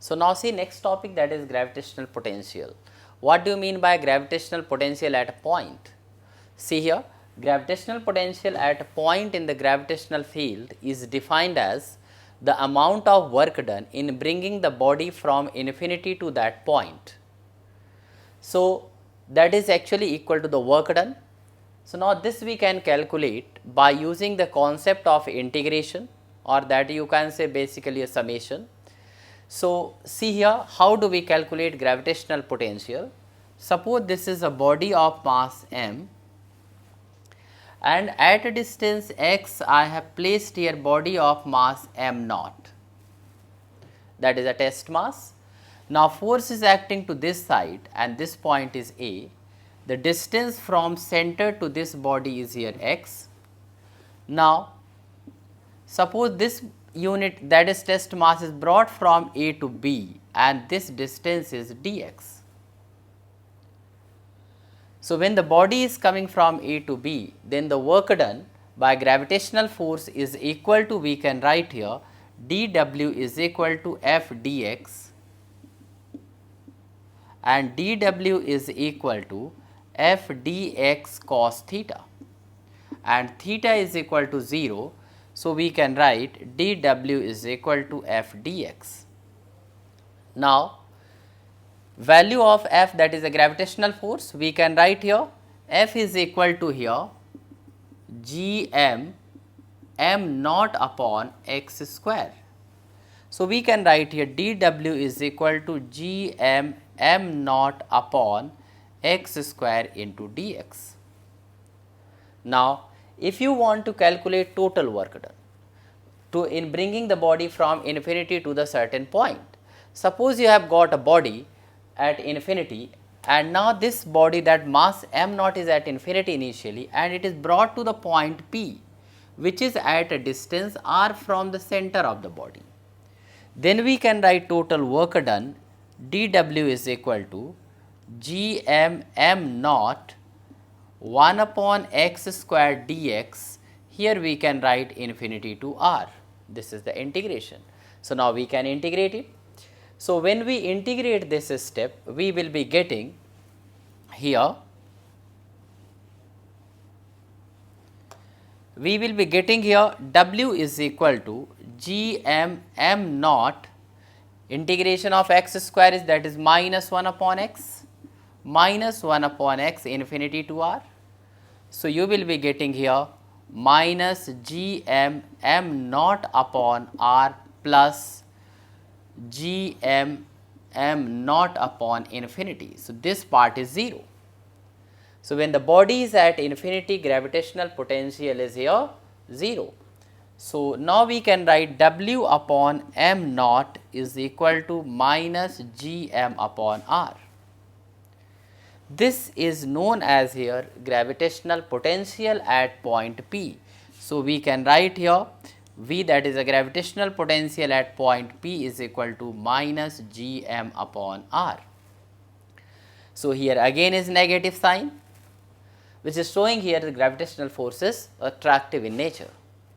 So, now see next topic, that is gravitational potential. What do you mean by gravitational potential at a point? See here, gravitational potential at a point in the gravitational field is defined as the amount of work done in bringing the body from infinity to that point. So, that is actually equal to the work done. So, now this we can calculate by using the concept of integration, or that you can say basically a summation. So, see here, how do we calculate gravitational potential? Suppose this is a body of mass m, and at a distance x I have placed here body of mass m naught, that is a test mass. Now, force is acting to this side and this point is A. The distance from center to this body is here x. Now, suppose this unit, that is test mass, is brought from A to B and this distance is dx. So, when the body is coming from A to B, then the work done by gravitational force is equal to, we can write here, dw is equal to f dx, and dw is equal to f dx cos theta, and theta is equal to 0. So, we can write dw is equal to f dx. Now, value of f, that is a gravitational force, we can write here f is equal to here gm m naught upon x square. So, we can write here dw is equal to gm m naught upon x square into dx. Now, if you want to calculate total work done in bringing the body from infinity to the certain point, suppose you have got a body at infinity, and now this body, that mass m naught is at infinity initially, and it is brought to the point P, which is at a distance r from the center of the body. Then we can write total work done dw is equal to gm m naught 1 upon x square dx. Here we can write infinity to r. This is the integration. So, now we can integrate it. So, when we integrate this step, we will be getting here, w is equal to gm m naught, integration of x square is, that is minus 1 upon x, infinity to r. So, you will be getting here minus gm m naught upon r plus gm m naught upon infinity. So, this part is 0. So, when the body is at infinity, gravitational potential is here 0. So, now we can write w upon m naught is equal to minus gm upon r. This is known as here gravitational potential at point P. So, we can write here V, that is a gravitational potential at point P, is equal to minus gm upon r. So, here again is negative sign, which is showing here the gravitational force is attractive in nature.